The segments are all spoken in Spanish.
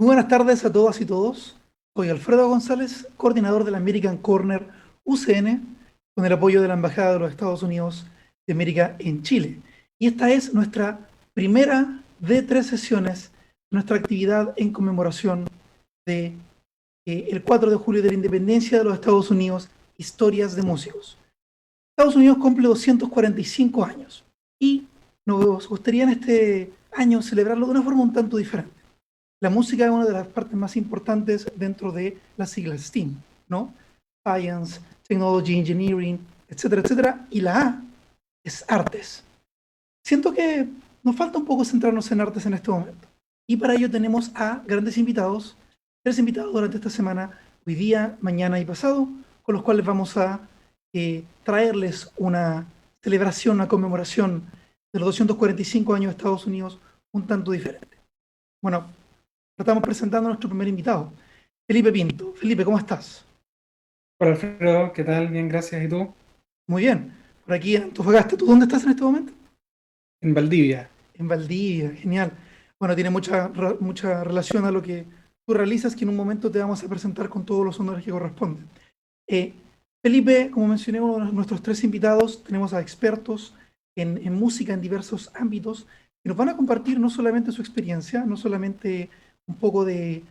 Muy buenas tardes a todas y todos. Soy Alfredo González, coordinador del American Corner UCN, con el apoyo de la Embajada de los Estados Unidos de América en Chile. Y esta es nuestra primera de tres sesiones, nuestra actividad en conmemoración de el 4 de julio de la independencia de los Estados Unidos, Historias de Músicos. Estados Unidos cumple 245 años y nos gustaría en este año celebrarlo de una forma un tanto diferente. La música es una de las partes más importantes dentro de las siglas STEAM, ¿no? Science, Technology, Engineering, etcétera, etcétera. Y la A es artes. Siento que nos falta un poco centrarnos en artes en este momento. Y para ello tenemos a grandes invitados, tres invitados durante esta semana, hoy día, mañana y pasado, con los cuales vamos a traerles una celebración, una conmemoración de los 245 años de Estados Unidos un tanto diferente. Bueno, estamos presentando a nuestro primer invitado, Felipe Pinto. Felipe, ¿cómo estás? Hola Alfredo, ¿qué tal? Bien, gracias. ¿Y tú? Muy bien. Por aquí en Antofagasta. ¿Tú dónde estás en este momento? En Valdivia. En Valdivia, genial. Bueno, tiene mucha relación a lo que tú realizas, que en un momento te vamos a presentar con todos los honores que corresponden. Eh, Felipe, como mencioné, uno de nuestros tres invitados, tenemos a expertos en música en diversos ámbitos que nos van a compartir no solamente su experiencia, no solamente un poco de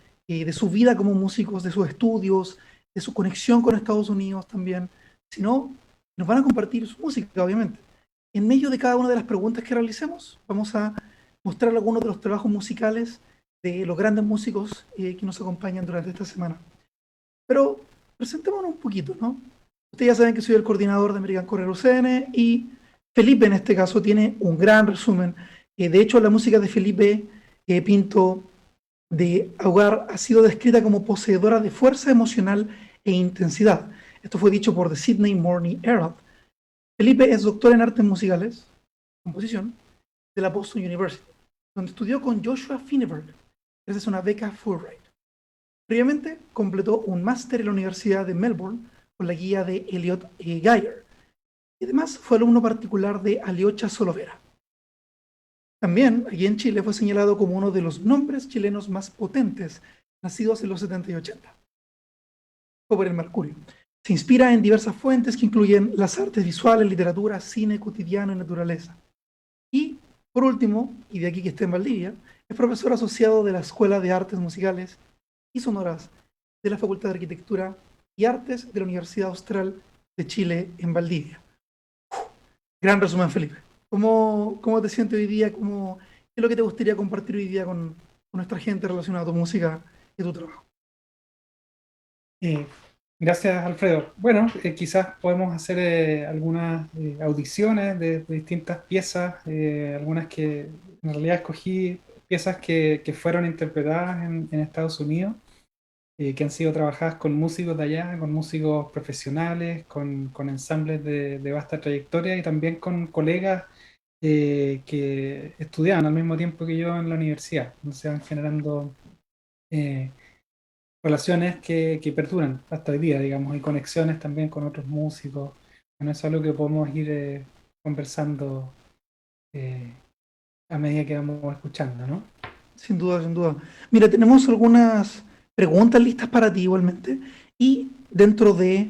su vida como músicos, de sus estudios, de su conexión con Estados Unidos también, sino nos van a compartir su música, obviamente. En medio de cada una de las preguntas que realicemos, vamos a mostrar algunos de los trabajos musicales de los grandes músicos que nos acompañan durante esta semana. Pero presentémonos un poquito, ¿no? Ustedes ya saben que soy el coordinador de American Correr UCN y Felipe en este caso tiene un gran resumen. De hecho, la música de Felipe Pinto de Ahogar ha sido descrita como poseedora de fuerza emocional e intensidad. Esto fue dicho por The Sydney Morning Herald. Felipe es doctor en artes musicales, composición, de la Boston University, donde estudió con Joshua Fineberg, gracias a una beca Fulbright. Previamente completó un máster en la Universidad de Melbourne con la guía de Elliot Geyer y además fue alumno particular de Aliocha Solovera. También aquí en Chile fue señalado como uno de los nombres chilenos más potentes nacidos en los 70 y 80, fue por el Mercurio. Se inspira en diversas fuentes que incluyen las artes visuales, literatura, cine cotidiano y naturaleza. Y por último, y de aquí que esté en Valdivia, es profesor asociado de la Escuela de Artes Musicales y Sonoras de la Facultad de Arquitectura y Artes de la Universidad Austral de Chile en Valdivia. Gran resumen, Felipe. ¿Cómo te sientes hoy día? ¿Qué es lo que te gustaría compartir hoy día con nuestra gente relacionada a tu música y tu trabajo? Eh, Gracias Alfredo. Bueno, quizás podemos hacer algunas audiciones de distintas piezas, algunas que en realidad escogí piezas que fueron interpretadas en Estados Unidos, que han sido trabajadas con músicos de allá, con músicos profesionales, con ensambles de vasta trayectoria y también con colegas que estudiaban al mismo tiempo que yo en la universidad. Entonces van generando eh, relaciones que perduran hasta hoy día, digamos, y conexiones también con otros músicos. Bueno, eso es algo que podemos ir conversando eh, a medida que vamos escuchando, ¿no? Sin duda, sin duda. Mira, tenemos algunas preguntas listas para ti igualmente. Y dentro de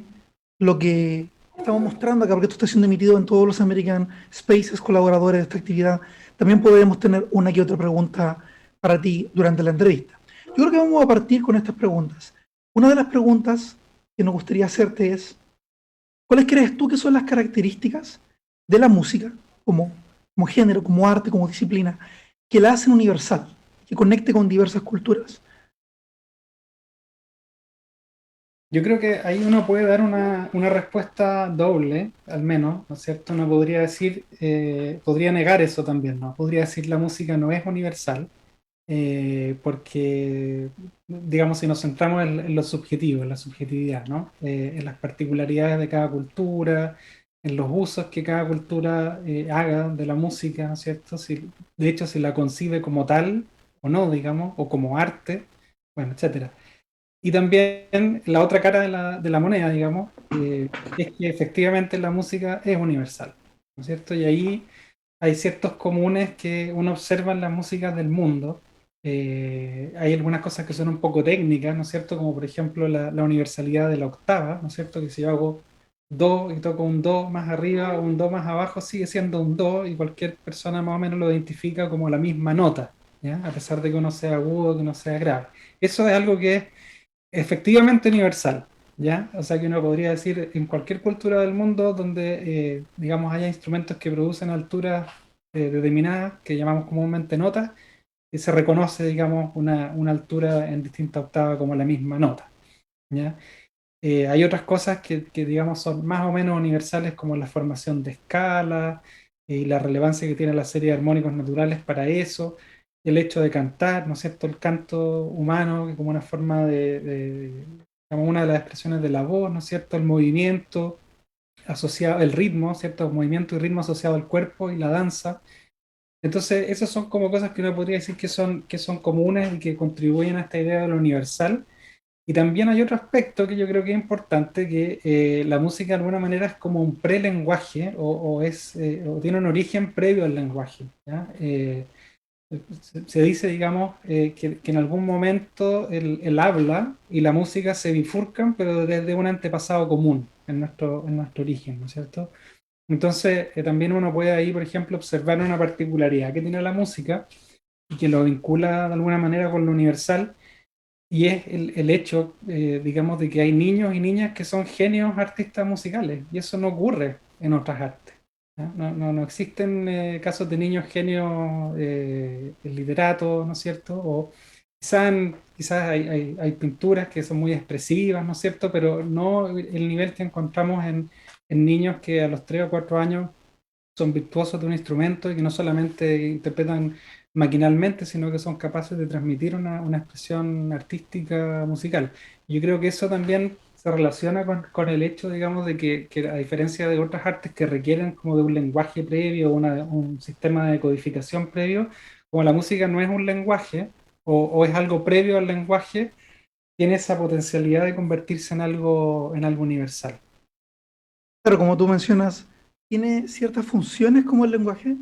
lo que estamos mostrando acá, porque esto está siendo emitido en todos los American Spaces colaboradores de esta actividad, también podremos tener una que otra pregunta para ti durante la entrevista. Yo creo que vamos a partir con estas preguntas. Una de las preguntas que nos gustaría hacerte es, ¿cuáles crees tú que son las características de la música como, como género, como arte, como disciplina, que la hacen universal, que conecte con diversas culturas? Yo creo que ahí uno puede dar una respuesta doble, al menos, ¿no es cierto? Uno podría decir, podría negar eso también, ¿no? Podría decir la música no es universal, porque, digamos, si nos centramos en lo subjetivo, en la subjetividad, ¿no? En las particularidades de cada cultura, en los usos que cada cultura haga de la música, ¿no es cierto? Si, de hecho, si la concibe como tal o no, digamos, o como arte, bueno, etcétera. Y también la otra cara de la moneda, digamos, es que efectivamente la música es universal, ¿no es cierto? Y ahí hay ciertos comunes que uno observa en las músicas del mundo Hay algunas cosas que son un poco técnicas, ¿no es cierto? Como por ejemplo la universalidad de la octava, ¿no es cierto? Que si yo hago do y toco un do más arriba o un do más abajo, sigue siendo un do y cualquier persona más o menos lo identifica como la misma nota, ¿ya? A pesar de que uno sea agudo, que uno sea grave. Eso es algo que es efectivamente universal, ¿ya? O sea que uno podría decir en cualquier cultura del mundo donde, digamos, haya instrumentos que producen alturas determinadas, que llamamos comúnmente notas, y se reconoce, digamos, una altura en distinta octava como la misma nota, ¿ya? Hay otras cosas digamos, son más o menos universales, como la formación de escalas y la relevancia que tiene la serie de armónicos naturales para eso, el hecho de cantar, ¿no es cierto? El canto humano, que como una forma como una de las expresiones de la voz, ¿no es cierto? El movimiento asociado, el ritmo, ¿cierto? Movimiento y ritmo asociado al cuerpo y la danza. Entonces, esas son como cosas que uno podría decir que son comunes y que contribuyen a esta idea de lo universal. Y también hay otro aspecto que yo creo que es importante, que la música de alguna manera es como un prelenguaje o tiene un origen previo al lenguaje, ¿ya? Se dice, digamos, que en algún momento el habla y la música se bifurcan, pero desde un antepasado común en nuestro origen, ¿no es cierto? Entonces, también uno puede ahí, por ejemplo, observar una particularidad que tiene la música y que lo vincula de alguna manera con lo universal, y es el hecho, digamos, de que hay niños y niñas que son genios artistas musicales, y eso no ocurre en otras artes. ¿Ya? No existen casos de niños genios literatos, ¿no es cierto? O quizás hay pinturas que son muy expresivas, ¿no es cierto? Pero no el nivel que encontramos en niños que a los 3 o 4 años son virtuosos de un instrumento y que no solamente interpretan maquinalmente, sino que son capaces de transmitir una expresión artística musical. Yo creo que eso también se relaciona con el hecho, digamos, de que a diferencia de otras artes que requieren como de un lenguaje previo, un sistema de codificación previo, como la música no es un lenguaje o es algo previo al lenguaje, tiene esa potencialidad de convertirse en algo universal. Claro, como tú mencionas, tiene ciertas funciones como el lenguaje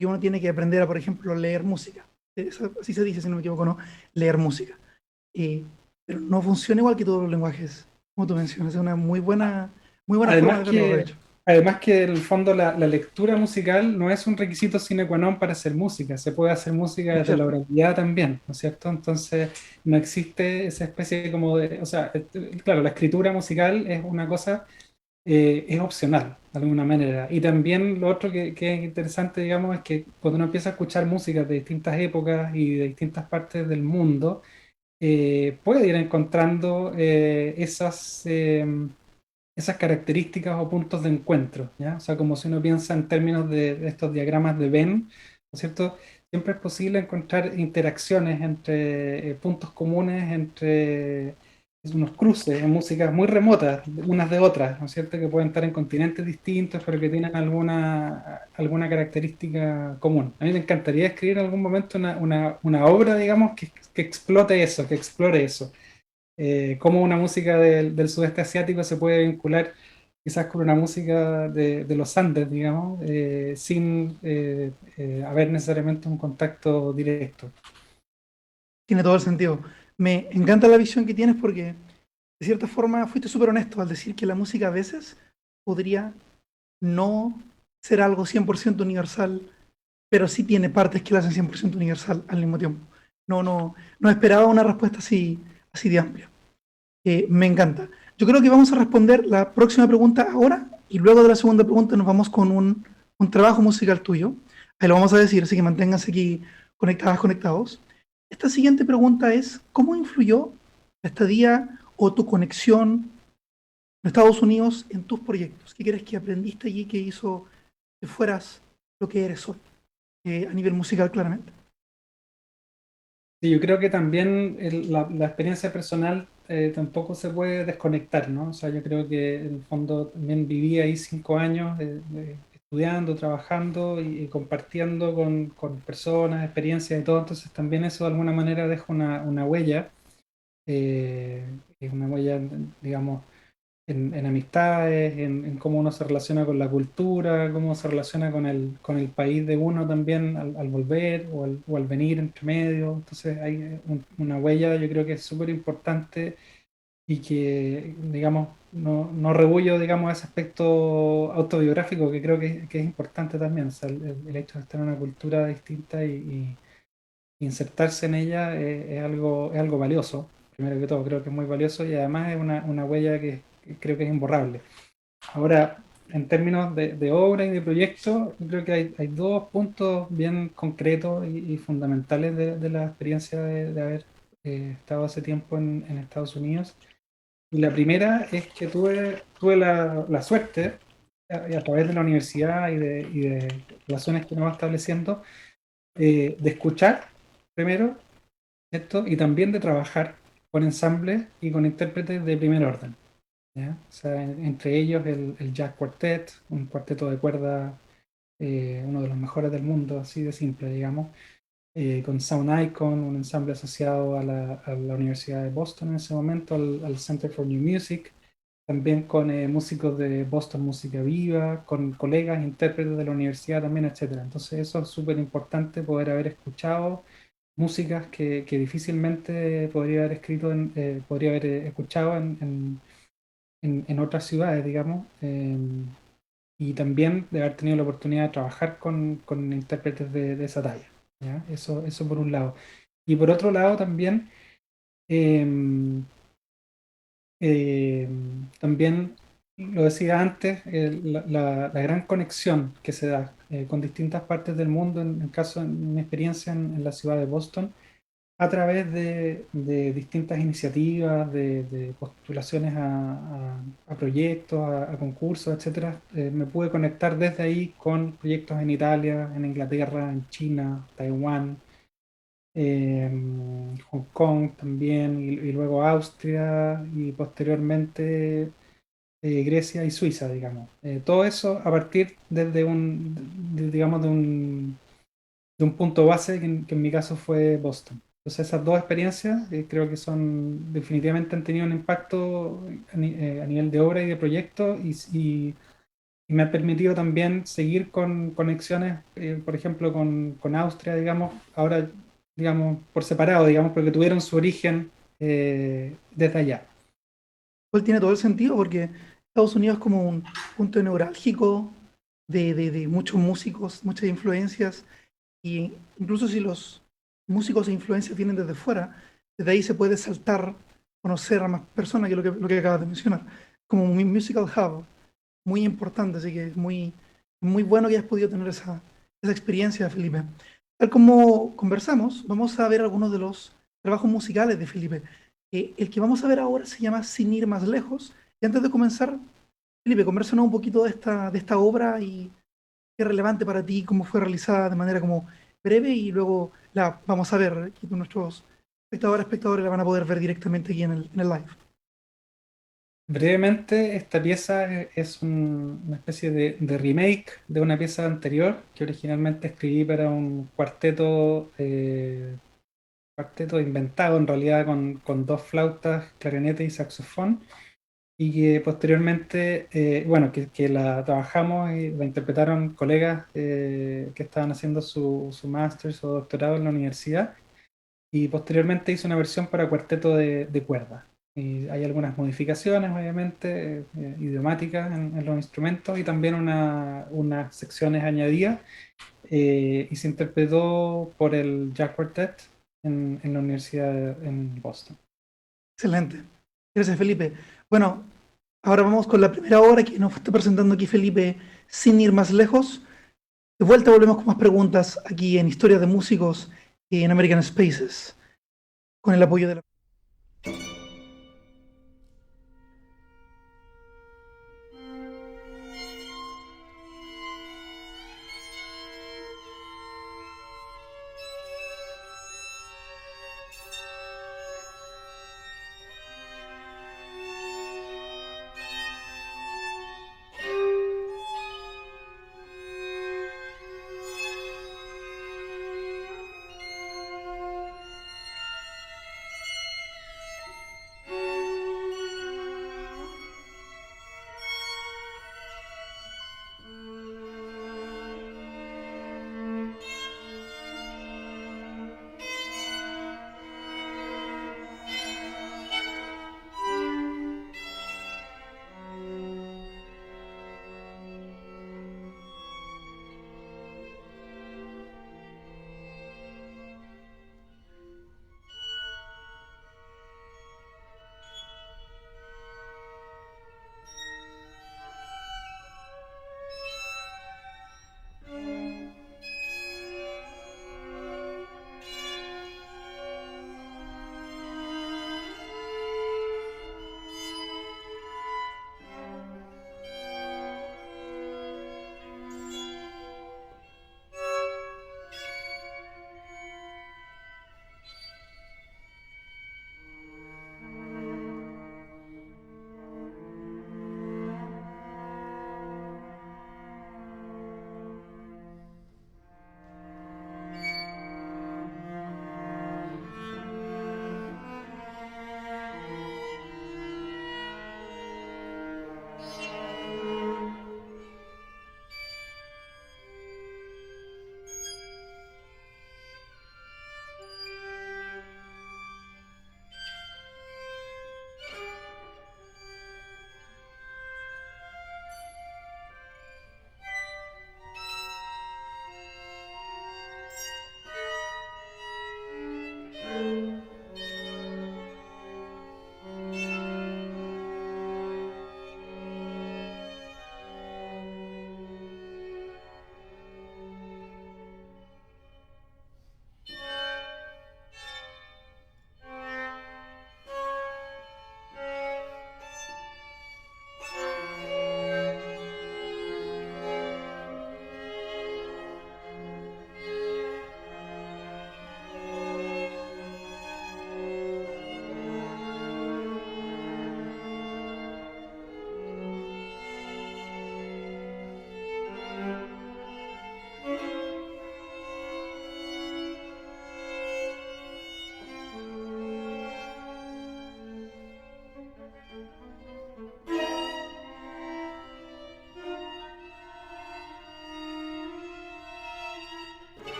y uno tiene que aprender a, por ejemplo, leer música. Así se dice, si no me equivoco, ¿no? Leer música. Eh, pero no funciona igual que todos los lenguajes, como tú mencionas. Es una muy buena forma Además de verlo, de que, hecho. además que en el fondo la lectura musical no es un requisito sine qua non para hacer música, se puede hacer música Muy desde la cierto. oralidad también, ¿no es cierto? Entonces no existe esa especie como de, o sea, claro, la escritura musical es una cosa, es opcional de alguna manera. Y también lo otro que es interesante, digamos, es que cuando uno empieza a escuchar música de distintas épocas y de distintas partes del mundo, puede ir encontrando esas características o puntos de encuentro, ¿ya? O sea, como si uno piensa en términos de estos diagramas de Venn, ¿no es cierto? Siempre es posible encontrar interacciones entre puntos comunes, entre unos cruces en músicas muy remotas, unas de otras, ¿no es cierto? Que pueden estar en continentes distintos, pero que tienen alguna característica común. A mí me encantaría escribir en algún momento una obra, digamos, que explote eso, que explore eso, cómo una música del sudeste asiático se puede vincular quizás con una música de los Andes, digamos, sin haber necesariamente un contacto directo. Tiene todo el sentido. Me encanta la visión que tienes porque, de cierta forma, fuiste súper honesto al decir que la música a veces podría no ser algo 100% universal, pero sí tiene partes que la hacen 100% universal al mismo tiempo. No esperaba una respuesta así de amplia. Me encanta. Yo creo que vamos a responder la próxima pregunta ahora y luego de la segunda pregunta nos vamos con un trabajo musical tuyo. Ahí lo vamos a decir, así que manténganse aquí conectadas, conectados. Esta siguiente pregunta es, ¿cómo influyó la estadía o tu conexión en Estados Unidos en tus proyectos? ¿Qué crees que aprendiste allí que hizo que fueras lo que eres hoy, a nivel musical claramente? Sí, yo creo que también la experiencia personal tampoco se puede desconectar, ¿no? O sea, yo creo que en el fondo también viví ahí 5 años estudiando, trabajando y compartiendo con personas, experiencias y todo, entonces también eso de alguna manera deja una huella, una huella, digamos, en amistades, en cómo uno se relaciona con la cultura, cómo se relaciona con el país de uno también al volver o al venir entre medio. Entonces hay una huella, yo creo que es súper importante y que, digamos, no rebullo, digamos, ese aspecto autobiográfico que creo que es importante también. O sea, el hecho de estar en una cultura distinta y insertarse en ella es algo valioso. Primero que todo, creo que es muy valioso y además es una huella que creo que es imborrable. Ahora, en términos de obra y de proyecto, yo creo que hay dos puntos bien concretos y fundamentales de la experiencia de haber estado hace tiempo en Estados Unidos. Y la primera es que tuve la suerte, a través de la universidad y de relaciones que uno va estableciendo, de escuchar primero, ¿cierto? Y también de trabajar con ensambles y con intérpretes de primer orden. ¿Ya? O sea, entre ellos el Jazz Quartet, un cuarteto de cuerda, uno de los mejores del mundo, así de simple, digamos, con Sound Icon, un ensamble asociado a la Universidad de Boston en ese momento, al Center for New Music, también con músicos de Boston Música Viva, con colegas, intérpretes de la universidad también, etcétera. Entonces eso es súper importante, poder haber escuchado músicas que difícilmente podría haber escrito, podría haber escuchado en otras ciudades, digamos, y también de haber tenido la oportunidad de trabajar con intérpretes de esa talla. ¿Ya? Eso por un lado. Y por otro lado también, em, también lo decía antes, la gran conexión que se da con distintas partes del mundo, en caso, en mi experiencia en la ciudad de Boston, a través de distintas iniciativas, de postulaciones a proyectos, a concursos, etcétera, me pude conectar desde ahí con proyectos en Italia, en Inglaterra, en China, Taiwán, Hong Kong también, y luego Austria, y posteriormente Grecia y Suiza, digamos. Todo eso a partir desde digamos, de un punto base que en mi caso fue Boston. Entonces esas dos experiencias creo que son definitivamente han tenido un impacto a nivel de obra y de proyecto y me ha permitido también seguir con conexiones, por ejemplo, con Austria, digamos, ahora, digamos, por separado, digamos, porque tuvieron su origen desde allá. Pues tiene todo el sentido porque Estados Unidos es como un punto neurálgico de muchos músicos, muchas influencias, y incluso si los músicos e influencias vienen desde fuera, desde ahí se puede saltar, conocer a más personas, que es lo que acabas de mencionar, como un musical hub muy importante, así que es muy bueno que hayas podido tener esa experiencia, Felipe. Tal como conversamos, vamos a ver algunos de los trabajos musicales de Felipe. El que vamos a ver ahora se llama Sin ir más lejos. Y antes de comenzar, Felipe, conversanos un poquito de esta obra y qué es relevante para ti, cómo fue realizada de manera como breve y luego la vamos a ver y nuestros espectadores la van a poder ver directamente aquí en el live. Brevemente, esta pieza es una especie de remake de una pieza anterior que originalmente escribí para un cuarteto inventado en realidad con dos flautas, clarinete y saxofón, y que posteriormente, bueno, que la trabajamos y la interpretaron colegas que estaban haciendo su máster o doctorado en la universidad, y posteriormente hice una versión para cuarteto de cuerda. Y hay algunas modificaciones, obviamente, idiomáticas en los instrumentos y también unas secciones añadidas. Y se interpretó por el Jazz Quartet en la universidad en Boston. Excelente. Gracias, Felipe. Bueno, ahora vamos con la primera obra que nos está presentando aquí Felipe, sin ir más lejos. De vuelta volvemos con más preguntas aquí en Historia de Músicos y en American Spaces, con el apoyo de la...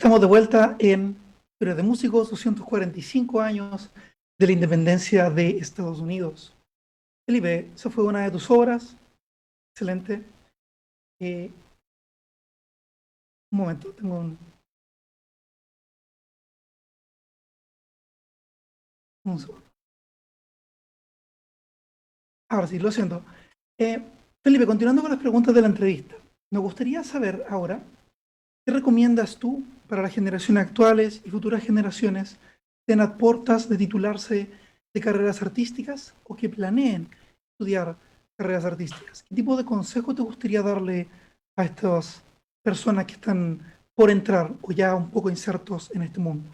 Estamos de vuelta en Historia de Músicos, 245 años de la independencia de Estados Unidos. Felipe, esa fue una de tus obras. Excelente. Eh, un momento, tengo un segundo. Ahora sí, lo siento. Eh, Felipe, continuando con las preguntas de la entrevista, me gustaría saber ahora, ¿qué recomiendas tú para las generaciones actuales y futuras generaciones que tengan puertas de titularse de carreras artísticas o que planeen estudiar carreras artísticas? ¿Qué tipo de consejo te gustaría darle a estas personas que están por entrar o ya un poco insertos en este mundo?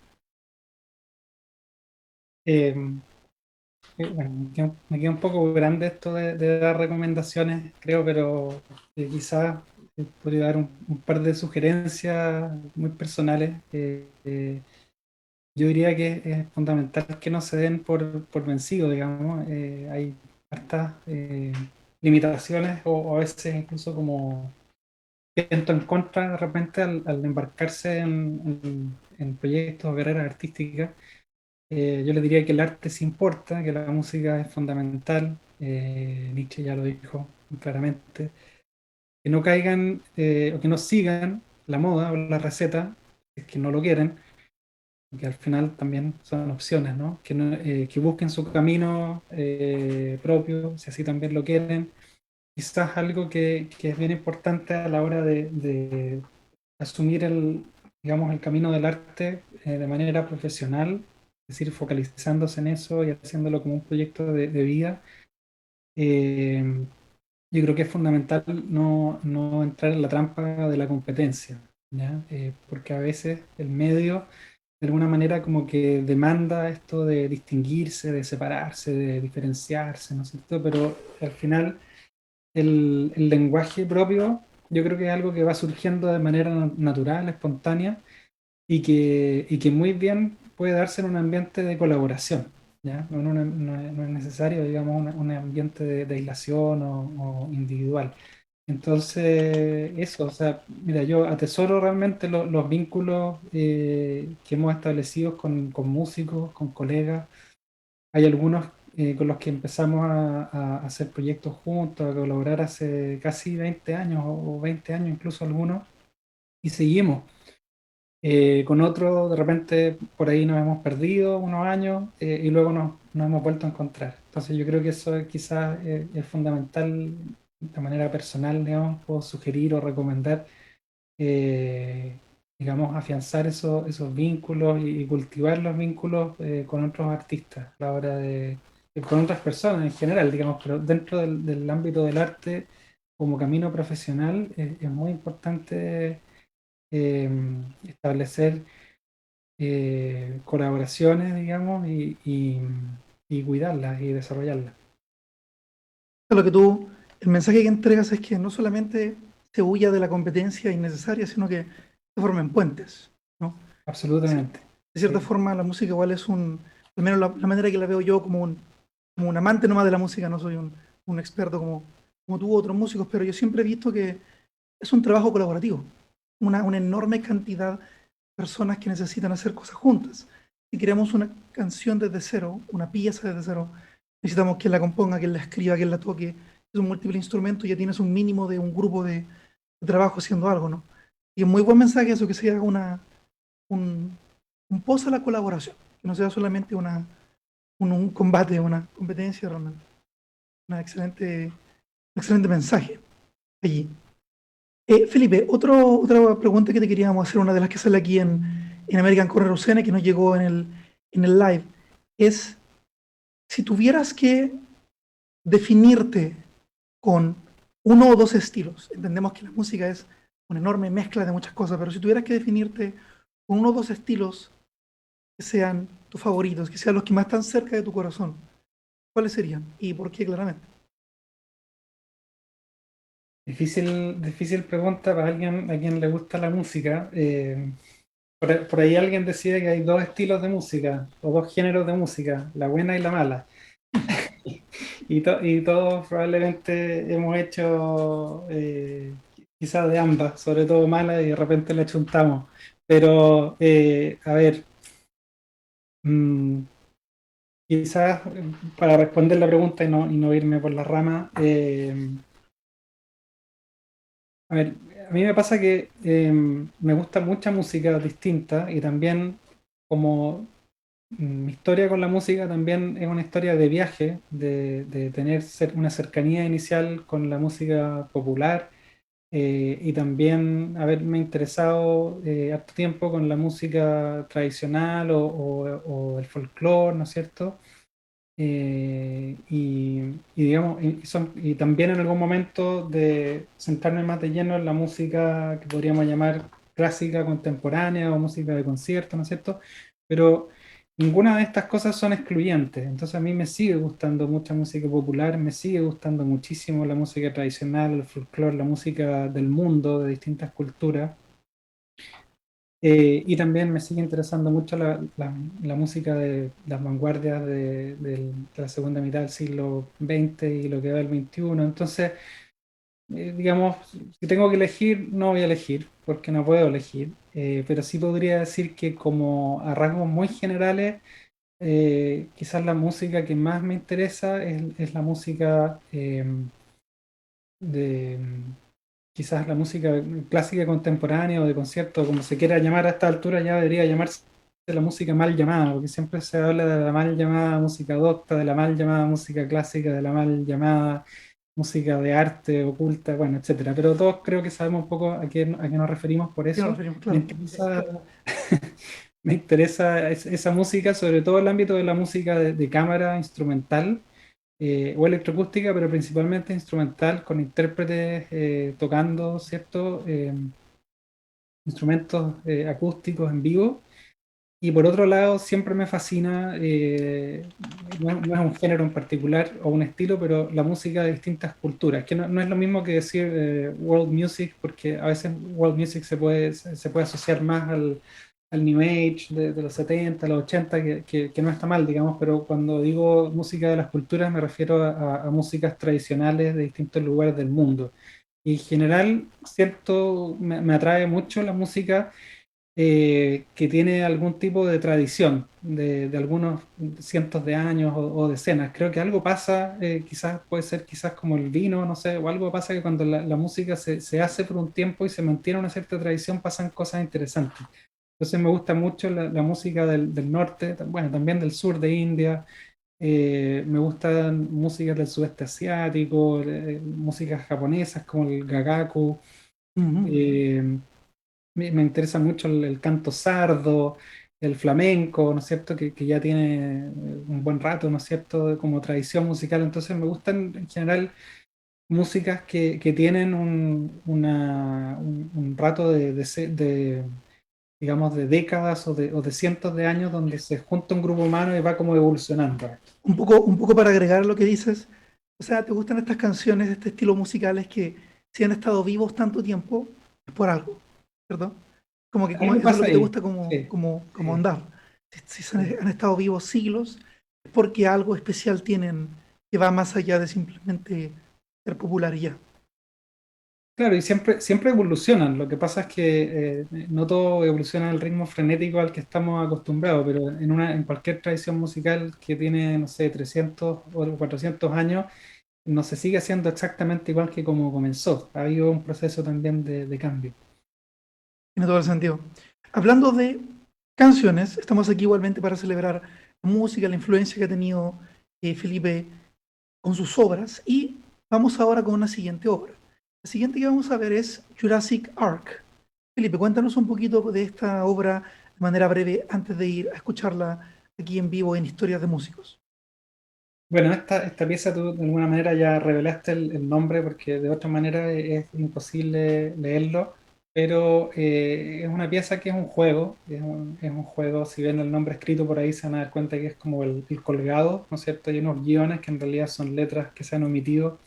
Eh, bueno, me queda un poco grande esto de dar recomendaciones, creo, pero quizás podría dar un par de sugerencias muy personales. Yo diría que es fundamental que no se den por vencidos, digamos. Hay hartas limitaciones o a veces incluso como viento en contra de repente al embarcarse en proyectos o carreras artísticas. Yo les diría que el arte sí importa, que la música es fundamental. Nietzsche ya lo dijo claramente. Que no caigan o que no sigan la moda o la receta, si es que no lo quieren, que al final también son opciones, ¿no? Que busquen su camino propio, si así también lo quieren. Quizás algo que es bien importante a la hora de asumir digamos, el camino del arte de manera profesional, es decir, focalizándose en eso y haciéndolo como un proyecto de vida. eh, yo creo que es fundamental no entrar en la trampa de la competencia, ¿ya? Porque a veces el medio, de alguna manera, como que demanda esto de distinguirse, de separarse, de diferenciarse, ¿no es cierto? Pero al final el lenguaje propio, yo creo que es algo que va surgiendo de manera natural, espontánea, y que muy bien puede darse en un ambiente de colaboración, ¿ya? No es necesario, digamos, un ambiente de aislación o individual. Entonces, eso, o sea, mira, yo atesoro realmente los vínculos que hemos establecido con músicos, con colegas. Hay algunos con los que empezamos a hacer proyectos juntos, a colaborar hace casi 20 años o 20 años incluso algunos, y seguimos. Con otros, de repente, por ahí nos hemos perdido unos años y luego nos hemos vuelto a encontrar. Entonces yo creo que eso quizás es fundamental de manera personal, digamos, puedo sugerir o recomendar, eh, digamos, afianzar esos vínculos y cultivar los vínculos con otros artistas a la hora con otras personas en general, digamos, pero dentro del ámbito del arte como camino profesional es muy importante eh, establecer colaboraciones, digamos, y cuidarlas y desarrollarlas. Lo que tú, el mensaje que entregas es que no solamente se huya de la competencia innecesaria, sino que se formen puentes, ¿no? Absolutamente. De cierta Sí, forma, la música igual es al menos la manera que la veo yo como un amante nomás de la música, no soy un experto como tú u otros músicos, pero yo siempre he visto que es un trabajo colaborativo, una enorme cantidad de personas que necesitan hacer cosas juntas. Si queremos una canción desde cero, una pieza desde cero, necesitamos quien la componga, quien la escriba, quien la toque. Es un múltiple instrumento, ya tienes un mínimo de un grupo de trabajo haciendo algo, ¿no? Y es muy buen mensaje eso, que se haga un, un pos a la colaboración, que no sea solamente un combate, una competencia realmente. Un excelente mensaje allí. Felipe, otra pregunta que te queríamos hacer, una de las que sale aquí en American Corner UCN, que nos llegó en el live, es si tuvieras que definirte con uno o dos estilos, entendemos que la música es una enorme mezcla de muchas cosas, pero si tuvieras que definirte con uno o dos estilos que sean tus favoritos, que sean los que más están cerca de tu corazón, ¿cuáles serían? ¿Y por qué claramente? difícil pregunta para alguien a quien le gusta la música. Por ahí alguien decía que hay dos estilos de música, o dos géneros de música, la buena y la mala. Y todos probablemente hemos hecho quizás de ambas, sobre todo mala, y de repente le chuntamos. Pero, a ver, mm, quizás para responder la pregunta y no irme por la rama, a ver, a mí me pasa que me gusta mucha música distinta y también como mi historia con la música también es una historia de viaje, de tener una cercanía inicial con la música popular y también haberme interesado harto tiempo con la música tradicional o el folclore, ¿no es cierto? Y digamos, y también en algún momento de centrarme más de lleno en la música que podríamos llamar clásica contemporánea o música de concierto, ¿no es cierto? Pero ninguna de estas cosas son excluyentes. Entonces a mí me sigue gustando mucha música popular, me sigue gustando muchísimo la música tradicional, el folclore, la música del mundo, de distintas culturas. Y también me sigue interesando mucho la música de las vanguardias de la segunda mitad del siglo XX y lo que va del XXI. Entonces, digamos, si tengo que elegir, no voy a elegir, porque no puedo elegir. Pero sí podría decir que como a rasgos muy generales, quizás la música que más me interesa es la música de quizás la música clásica contemporánea o de concierto, como se quiera llamar a esta altura, ya debería llamarse la música mal llamada, porque siempre se habla de la mal llamada música docta, de la mal llamada música clásica, de la mal llamada música de arte oculta, bueno, etcétera. Pero todos creo que sabemos un poco a qué nos referimos por ¿Qué nos eso. referimos? Me Claro. interesa, me interesa esa música, sobre todo el ámbito de la música de cámara instrumental o electroacústica, pero principalmente instrumental, con intérpretes tocando, ¿cierto? Instrumentos acústicos en vivo. Y por otro lado, siempre me fascina, no es un género en particular o un estilo, pero la música de distintas culturas, que no es lo mismo que decir world music, porque a veces world music se puede asociar más al New Age de los 70 los 80 que no está mal, digamos, pero cuando digo música de las culturas me refiero a músicas tradicionales de distintos lugares del mundo. Y en general, cierto, me atrae mucho la música que tiene algún tipo de tradición de algunos cientos de años o decenas. Creo que algo pasa, quizás puede ser quizás como el vino, no sé, o algo pasa que cuando la música se hace por un tiempo y se mantiene una cierta tradición, pasan cosas interesantes. Entonces me gusta mucho la música del norte, bueno, también del sur de India. Me gustan músicas del sudeste asiático, músicas japonesas como el gagaku. Ujú. eh, me interesa mucho el canto sardo, el flamenco, ¿no es cierto? Que ya tiene un buen rato, ¿no es cierto? Como tradición musical. Entonces me gustan en general músicas que tienen un rato digamos, de décadas o de cientos de años donde se junta un grupo humano y va como evolucionando. Un poco para agregar lo que dices, o sea, ¿te gustan estas canciones de este estilo musicales que si han estado vivos tanto tiempo, es por algo, ¿cierto? Como que como Algo eso es lo pasa que te ahí. gusta Sí, como sí, andar. Si sí. han estado vivos siglos, es porque algo especial tienen que va más allá de simplemente ser popular y ya. Claro, y siempre evolucionan. Lo que pasa es que no todo evoluciona al ritmo frenético al que estamos acostumbrados, pero en cualquier tradición musical que tiene, no sé, 300 o 400 años, no se sigue haciendo exactamente igual que como comenzó. Ha habido un proceso también de cambio. Tiene todo el sentido. Hablando de canciones, estamos aquí igualmente para celebrar la música, la influencia que ha tenido Felipe con sus obras y vamos ahora con una siguiente obra. La siguiente que vamos a ver es Jurassic Ark. Felipe, cuéntanos un poquito de esta obra de manera breve antes de ir a escucharla aquí en vivo en Historias de Músicos. Bueno, esta pieza tú de alguna manera ya revelaste el nombre porque de otra manera es imposible leerlo, pero es una pieza que es un juego, es un juego, si ven el nombre escrito por ahí se van a dar cuenta que es como el colgado, ¿no es cierto? Hay unos guiones que en realidad son letras que se han omitido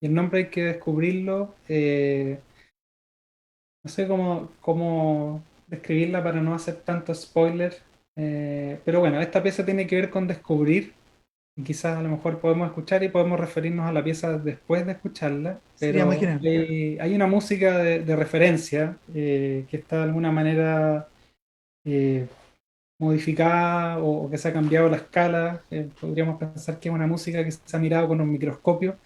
y el nombre hay que descubrirlo, no sé cómo describirla para no hacer tanto spoiler, pero bueno, esta pieza tiene que ver con descubrir. y quizás a lo mejor podemos escuchar y podemos referirnos a la pieza después de escucharla, Sería muy pero genial. hay una música de referencia que está de alguna manera eh, modificada o que se ha cambiado la escala. Podríamos pensar que es una música que se ha mirado con un microscopio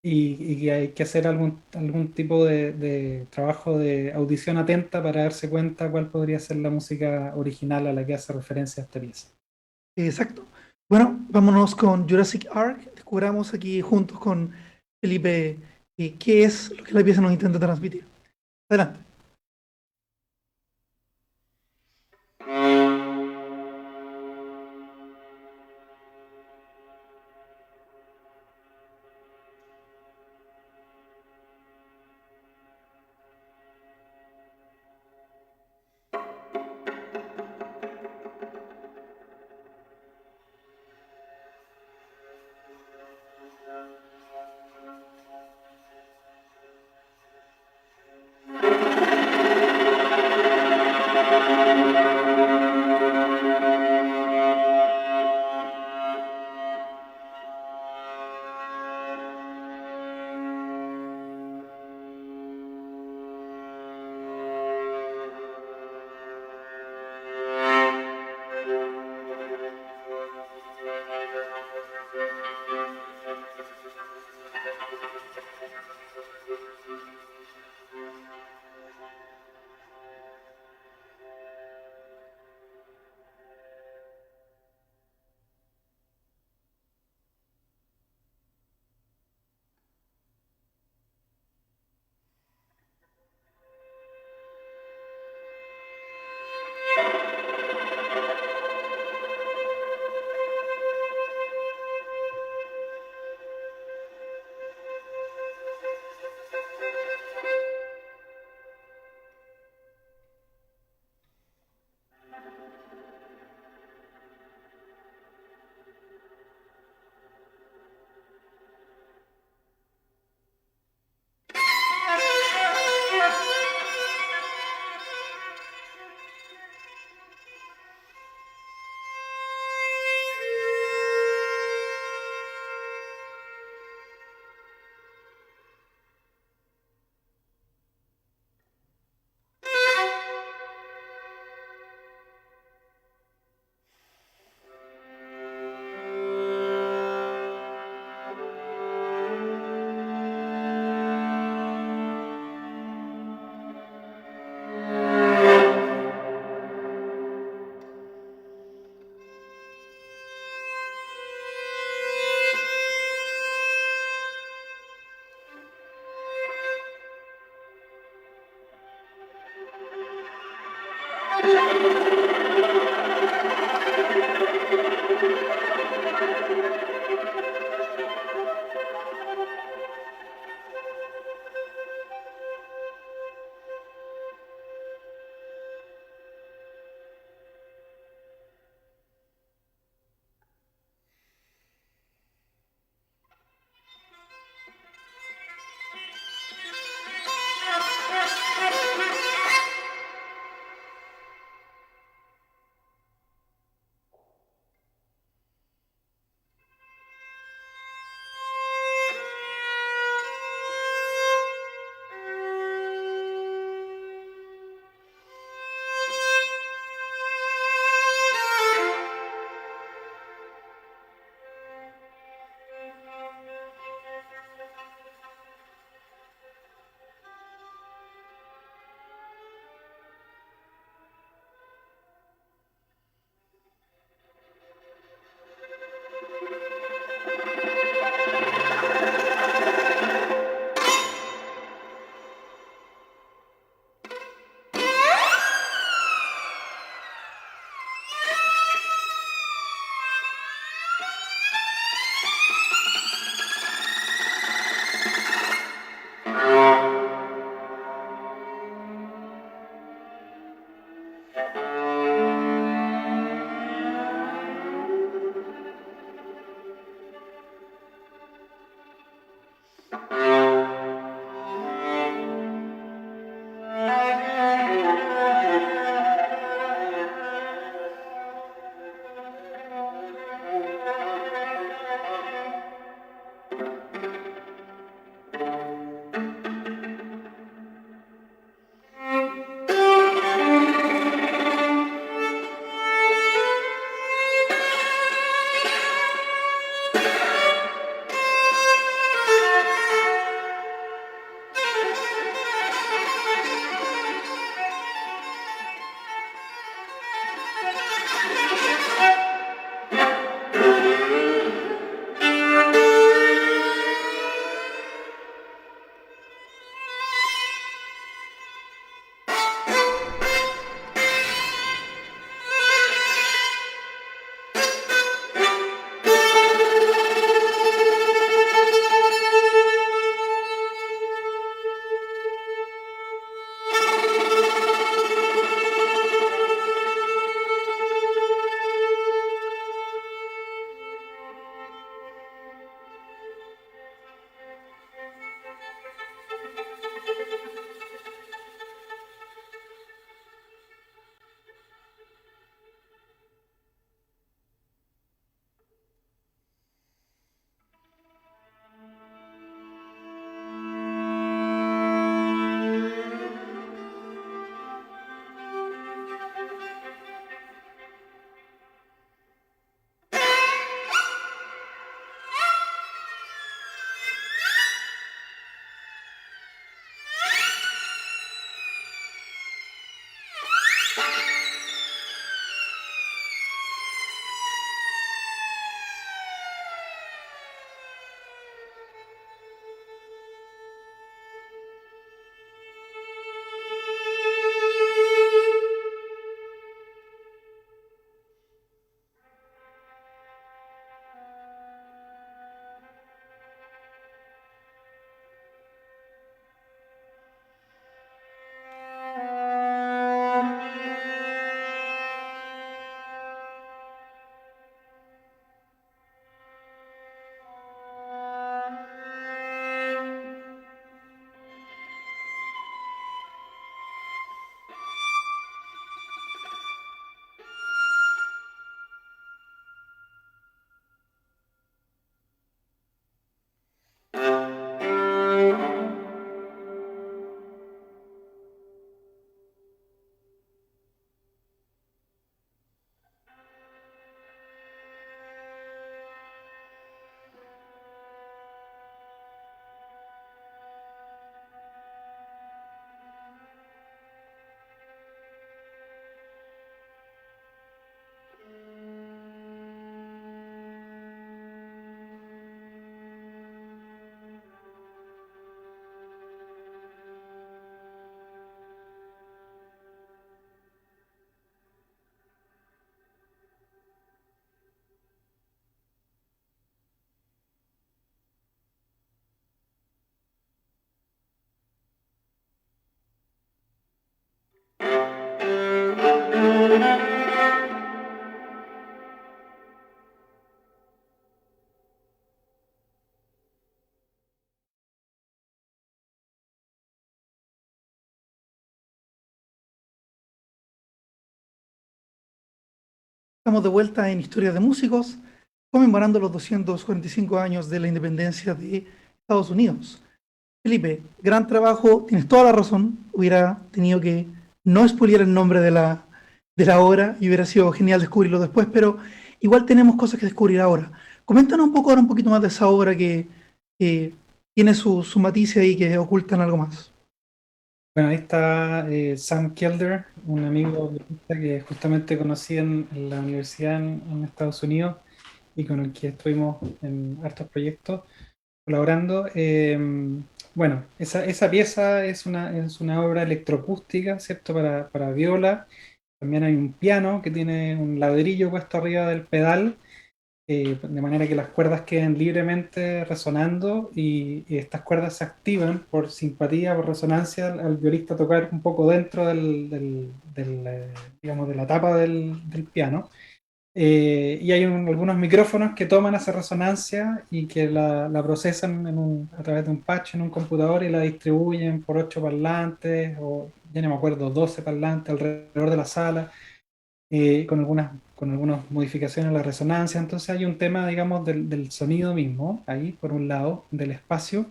y que hay que hacer algún tipo de trabajo de audición atenta para darse cuenta cuál podría ser la música original a la que hace referencia esta pieza. Exacto. Bueno, vámonos con Jurassic Ark. Descubramos aquí juntos con Felipe qué es lo que la pieza nos intenta transmitir. Adelante. Estamos de vuelta en Historias de Músicos, conmemorando los 245 años de la independencia de Estados Unidos. Felipe, gran trabajo, tienes toda la razón. Hubiera tenido que no expoliar el nombre de la obra y hubiera sido genial descubrirlo después, pero igual tenemos cosas que descubrir ahora. Coméntanos un poco ahora un poquito más de esa obra que tiene su matiz ahí que ocultan algo más. Bueno, ahí está Sam Kelder, un amigo que justamente conocí en la universidad en Estados Unidos y con el que estuvimos en hartos proyectos colaborando. Bueno, esa pieza es una obra electroacústica, ¿cierto? Para viola. También hay un piano que tiene un ladrillo puesto arriba del pedal, de manera que las cuerdas queden libremente resonando y estas cuerdas se activan por simpatía, por resonancia, al violista tocar un poco dentro digamos, de la tapa del piano. Y hay algunos micrófonos que toman esa resonancia y que la procesan a través de un patch en un computador y la distribuyen por 8 parlantes o ya no me acuerdo, 12 parlantes alrededor de la sala, con algunas modificaciones a la resonancia. Entonces hay un tema, digamos, del sonido mismo, ahí por un lado, del espacio,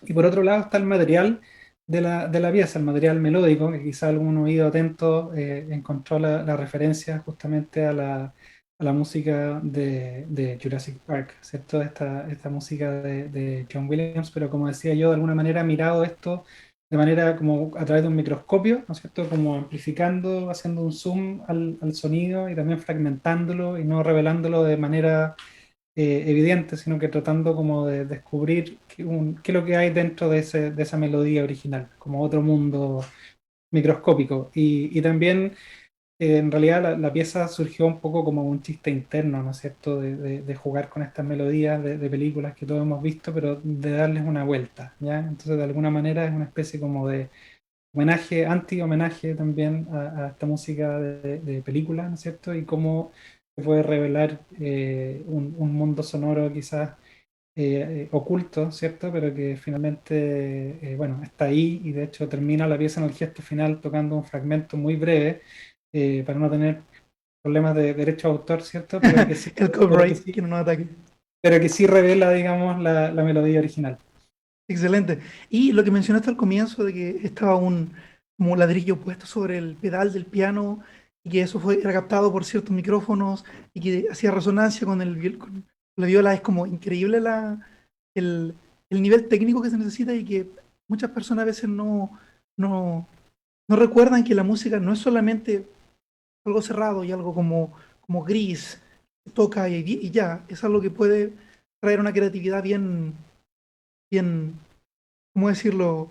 y por otro lado está el material de la pieza, el material melódico, que quizá algún oído atento encontró la referencia justamente a la música de Jurassic Park, ¿cierto? Esta música de John Williams, pero como decía yo, de alguna manera mirado esto de manera como a través de un microscopio, ¿no es cierto? Como amplificando, haciendo un zoom al sonido y también fragmentándolo y no revelándolo de manera evidente, sino que tratando como de descubrir qué es lo que hay dentro de esa melodía original, como otro mundo microscópico. Y también, en realidad, la pieza surgió un poco como un chiste interno, ¿no es cierto?, de jugar con estas melodías de películas que todos hemos visto, pero de darles una vuelta, ¿ya? Entonces, de alguna manera es una especie como de homenaje, anti-homenaje también a esta música de película, ¿no es cierto? Y cómo se puede revelar un mundo sonoro quizás oculto, ¿cierto? Pero que finalmente, bueno, está ahí y de hecho termina la pieza en el gesto final tocando un fragmento muy breve para no tener problemas de derecho de autor, ¿cierto? Pero que sí, El pero que copyright, sí, que no nos ataque. pero que sí revela, digamos, la melodía original. Excelente. Y lo que mencionaste al comienzo de que estaba como ladrillo puesto sobre el pedal del piano y que era captado por ciertos micrófonos y que hacía resonancia con la viola, es como increíble el, el nivel técnico que se necesita y que muchas personas a veces no, no recuerdan que la música no es solamente algo cerrado y algo como gris, toca y ya, es algo que puede traer una creatividad bien, ¿cómo decirlo?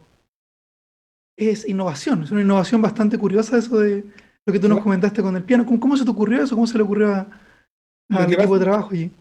Es innovación, es una innovación bastante curiosa eso de lo que tú nos Igual, comentaste con el piano. ¿Cómo se te ocurrió eso? ¿Cómo se le ocurrió lo al que equipo pasa de trabajo allí?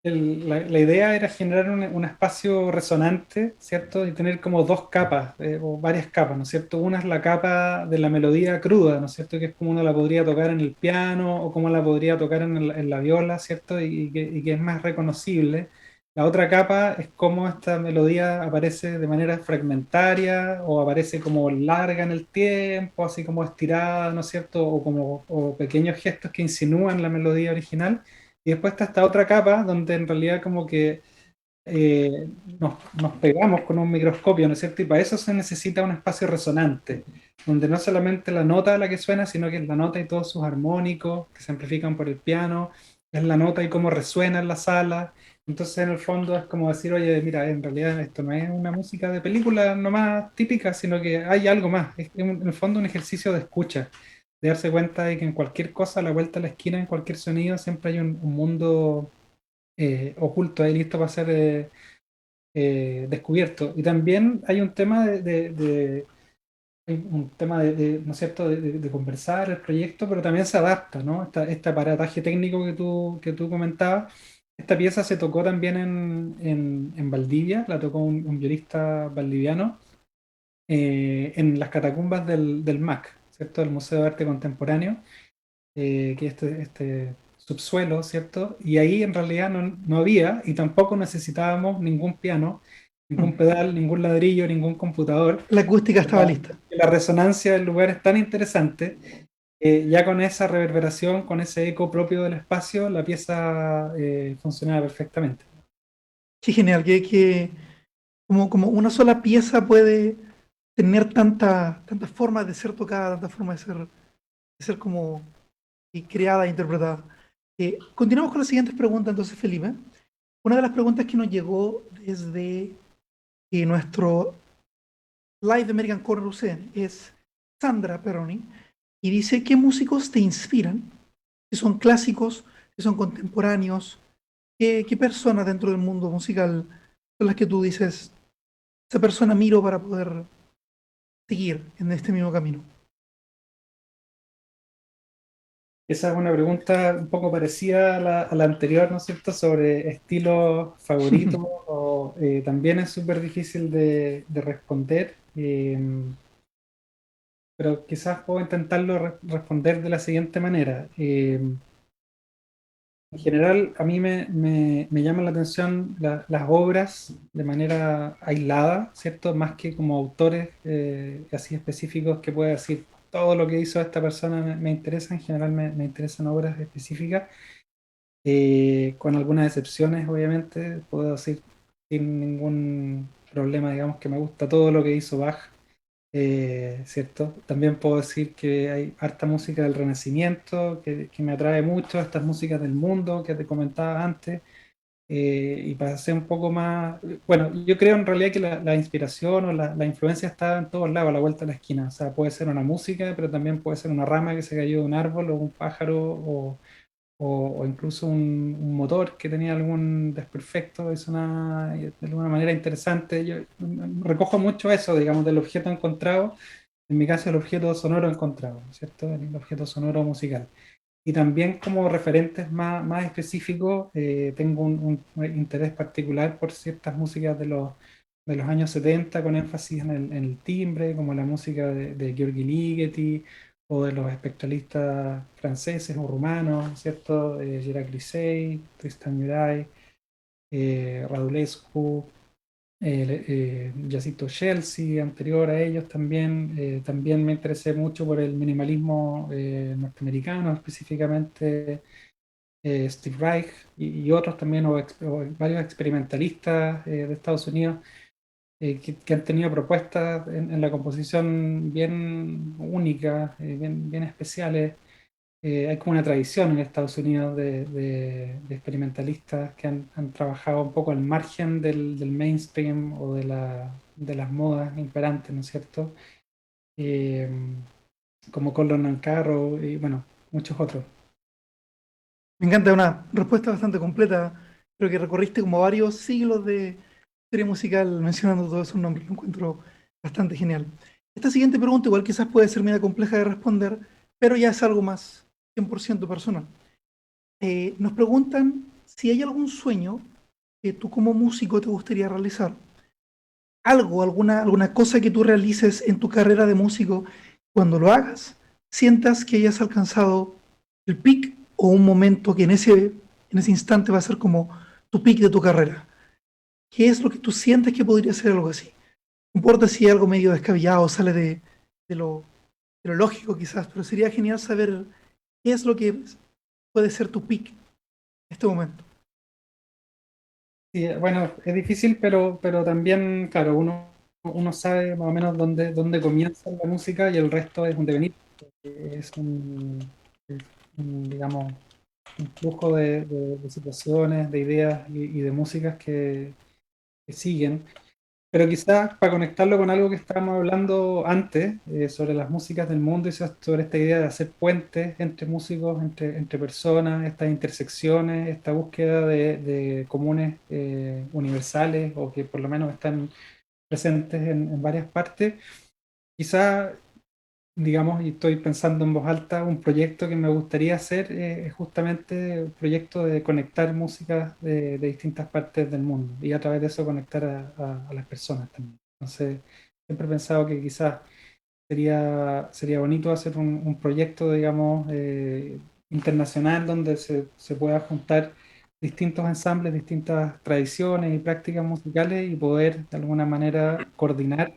la idea era generar un espacio resonante, ¿cierto? Y tener como dos capas, o varias capas, ¿no es cierto? Una es la capa de la melodía cruda, ¿no es cierto? Que es como uno la podría tocar en el piano o como la podría tocar en la viola, ¿cierto? Y que es más reconocible. La otra capa es cómo esta melodía aparece de manera fragmentaria o aparece como larga en el tiempo, así como estirada, ¿no es cierto? O pequeños gestos que insinúan la melodía original. Y después está esta otra capa donde en realidad como que nos pegamos con un microscopio, ¿no es cierto? Y para eso se necesita un espacio resonante, donde no solamente la nota la que suena, sino que es la nota y todos sus armónicos que se amplifican por el piano, es la nota y cómo resuena en la sala. Entonces en el fondo es como decir, oye, mira, en realidad esto no es una música de película nomás típica, sino que hay algo más. Es en el fondo un ejercicio de escucha, de darse cuenta de que en cualquier cosa, a la vuelta de la esquina, en cualquier sonido, siempre hay un mundo oculto ahí listo para ser descubierto. Y también hay un tema hay un tema ¿no es cierto?, de conversar el proyecto, pero también se adapta, ¿no? Este aparataje técnico que tú comentabas. Esta pieza se tocó también en Valdivia, la tocó un violista valdiviano en las catacumbas del MAC, ¿cierto? El Museo de Arte Contemporáneo, que es este subsuelo, ¿cierto? Y ahí en realidad no había y tampoco necesitábamos ningún piano, ningún Mm. pedal, ningún ladrillo, ningún computador. La acústica estaba La, lista. la resonancia del lugar es tan interesante Ya con esa reverberación, con ese eco propio del espacio, la pieza funcionaba perfectamente. Qué genial, como una sola pieza puede tener tantas formas de ser tocada, tantas formas de ser como creada e interpretada. Continuamos con la siguiente pregunta, entonces, Felipe. Una de las preguntas que nos llegó desde nuestro Live de American Corner UC es Sandra Perroni y dice: ¿qué músicos te inspiran? Si son clásicos, si son contemporáneos, ¿qué personas dentro del mundo musical son las que tú dices, esa persona miro para poder seguir en este mismo camino? Esa es una pregunta un poco parecida a la anterior, ¿no es cierto?, sobre estilos favoritos, o también es súper difícil de responder, pero quizás puedo intentarlo responder de la siguiente manera. En general, a mí me llaman la atención las obras de manera aislada, ¿cierto? Más que como autores así específicos que pueda decir todo lo que hizo esta persona me interesa. En general me interesan obras específicas, con algunas excepciones, obviamente. Puedo decir sin ningún problema, digamos, que me gusta todo lo que hizo Bach, ¿cierto? También puedo decir que hay harta música del Renacimiento que me atrae mucho, estas músicas del mundo que te comentaba antes, y para ser un poco más, bueno, yo creo en realidad que la inspiración o la influencia está en todos lados, a la vuelta de la esquina. O sea, puede ser una música, pero también puede ser una rama que se cayó de un árbol, o un pájaro, o incluso un motor que tenía algún desperfecto. Es de alguna manera interesante. Yo recojo mucho eso, digamos, del objeto encontrado. En mi caso, el objeto sonoro encontrado, ¿cierto? El objeto sonoro musical. Y también como referentes más específicos, tengo un interés particular por ciertas músicas de los años 70, con énfasis en el timbre, como la música de György Ligeti, o de los espectralistas franceses o rumanos, ¿cierto? Gérard Glissey, Tristan Murail, Radulescu, Jacinto Chelsea, anterior a ellos también. También me interesé mucho por el minimalismo norteamericano, específicamente Steve Reich y otros también, o varios experimentalistas de Estados Unidos, que han tenido propuestas en la composición bien únicas, bien especiales. Hay como una tradición en Estados Unidos de experimentalistas que han trabajado un poco al margen del mainstream, o de las modas imperantes, ¿no es cierto? Eh, Como Colin Nancarrow y bueno, muchos otros. Me encanta, una respuesta bastante completa. Creo que recorriste como varios siglos de historia musical mencionando todos esos nombres. Lo encuentro bastante genial. Esta siguiente pregunta igual quizás puede ser media compleja de responder, pero ya es algo más 100% personal. Nos preguntan si hay algún sueño que tú como músico te gustaría realizar. Algo, alguna cosa que tú realices en tu carrera de músico, cuando lo hagas, sientas que hayas alcanzado el peak, o un momento que en ese instante va a ser como tu peak de tu carrera. ¿Qué es lo que tú sientes que podría ser algo así? No importa si es algo medio descabellado, sale de lo, de lo lógico quizás, pero sería genial saber qué es lo que puede ser tu peak en este momento. Sí, bueno, es difícil, pero también, claro, uno sabe más o menos dónde comienza la música y el resto es un devenir. Es digamos, un flujo de situaciones, de ideas y de músicas que siguen. Pero quizás para conectarlo con algo que estábamos hablando antes, sobre las músicas del mundo, y sobre esta idea de hacer puentes entre músicos, entre personas, estas intersecciones, esta búsqueda de comunes universales, o que por lo menos están presentes en varias partes. Quizás, digamos, y estoy pensando en voz alta, un proyecto que me gustaría hacer es justamente un proyecto de conectar músicas de distintas partes del mundo, y a través de eso conectar a las personas también. Entonces, siempre he pensado que quizás sería bonito hacer un proyecto, digamos, internacional, donde se pueda juntar distintos ensambles, distintas tradiciones y prácticas musicales, y poder de alguna manera coordinar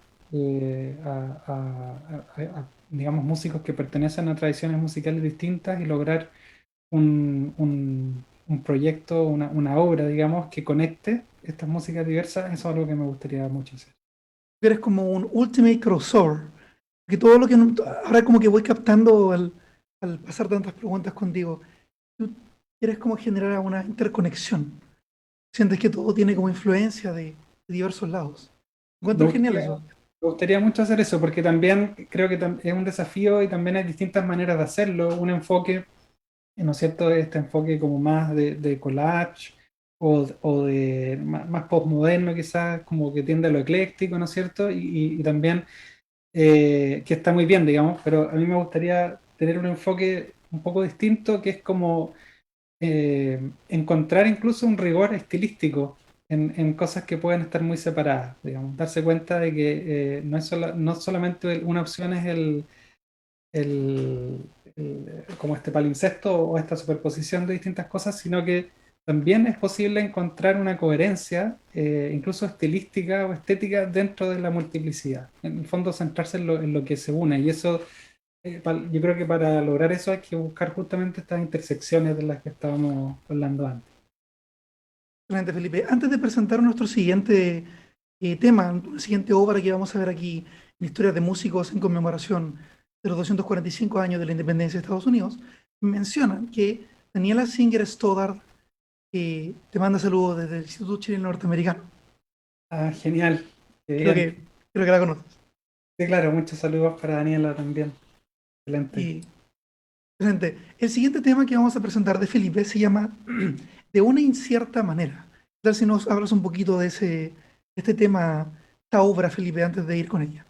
digamos, músicos que pertenecen a tradiciones musicales distintas y lograr un proyecto, una obra, digamos, que conecte estas músicas diversas. Eso es algo que me gustaría mucho hacer. Eres como un ultimate crossover. Que todo lo que ahora como que voy captando al pasar tantas preguntas contigo, tú quieres como generar una interconexión. Sientes que todo tiene como influencia de diversos lados. Me Encuentro genial gustaría, eso. me gustaría mucho hacer eso, porque también creo que es un desafío y también hay distintas maneras de hacerlo. Un enfoque, ¿no es cierto? Este enfoque como más de collage o de más postmoderno quizás, como que tiende a lo ecléctico, ¿no es cierto? Y también que está muy bien, digamos, pero a mí me gustaría tener un enfoque un poco distinto, que es como encontrar incluso un rigor estilístico en cosas que pueden estar muy separadas, digamos, darse cuenta de que no solamente una opción es como este palincesto o esta superposición de distintas cosas, sino que también es posible encontrar una coherencia, incluso estilística o estética, dentro de la multiplicidad. En el fondo, centrarse en lo que se une. Y eso, yo creo que para lograr eso hay que buscar justamente estas intersecciones de las que estábamos hablando antes. Excelente, Felipe. Antes de presentar nuestro siguiente tema, la siguiente obra que vamos a ver aquí en Historias de Músicos en conmemoración de los 245 años de la independencia de Estados Unidos, mencionan que Daniela Singer Stoddard te manda saludos desde el Instituto Chileno Norteamericano. Ah, genial. Qué Creo bien. que, creo que la conoces. Sí, claro, muchos saludos para Daniela también. Excelente. Y, excelente. El siguiente tema que vamos a presentar de Felipe se llama De una incierta manera. ¿Qué tal si nos hablas un poquito de este tema, esta obra, Felipe, antes de ir con ella?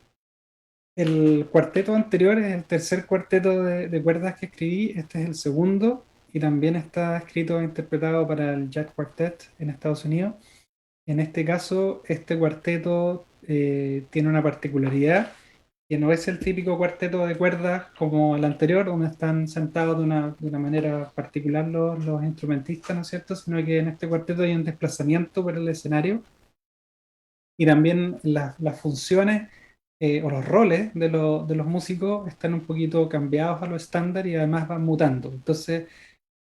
El cuarteto anterior es el tercer cuarteto de cuerdas que escribí, este es el segundo y también está escrito e interpretado para el Jazz Quartet en Estados Unidos. En este caso, este cuarteto tiene una particularidad que no es el típico cuarteto de cuerdas como el anterior, donde están sentados de una manera particular los instrumentistas, ¿no es cierto? Sino que en este cuarteto hay un desplazamiento por el escenario y también las funciones o los roles de los músicos están un poquito cambiados a lo estándar y además van mutando. Entonces,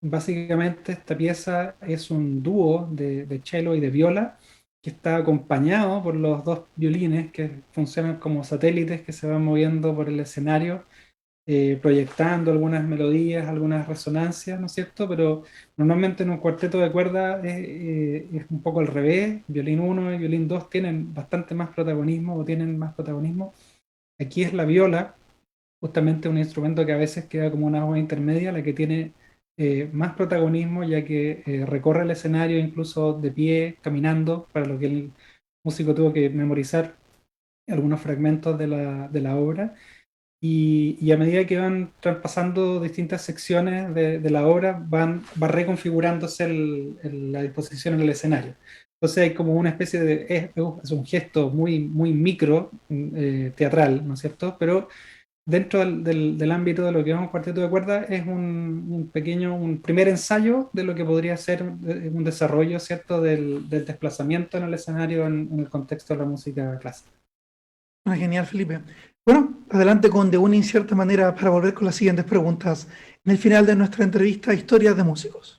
básicamente esta pieza es un dúo de cello y de viola que está acompañado por los dos violines que funcionan como satélites que se van moviendo por el escenario proyectando algunas melodías, algunas resonancias, ¿no es cierto? Pero normalmente en un cuarteto de cuerdas es un poco al revés, violín uno y violín 2 tienen bastante más protagonismo o tienen más protagonismo. Aquí es la viola, justamente un instrumento que a veces queda como una voz intermedia, la que tiene más protagonismo, ya que recorre el escenario incluso de pie, caminando, para lo que el músico tuvo que memorizar algunos fragmentos de la obra y a medida que van traspasando distintas secciones de la obra, va reconfigurándose la disposición en el escenario. Entonces hay como una especie es un gesto muy, muy micro, teatral, ¿no es cierto? Pero dentro del ámbito de lo que es un cuarteto de cuerdas, es un primer ensayo de lo que podría ser un desarrollo, ¿cierto? Del desplazamiento en el escenario en el contexto de la música clásica. Ah, genial, Felipe. Bueno, adelante con de una incierta manera para volver con las siguientes preguntas en el final de nuestra entrevista Historias de Músicos.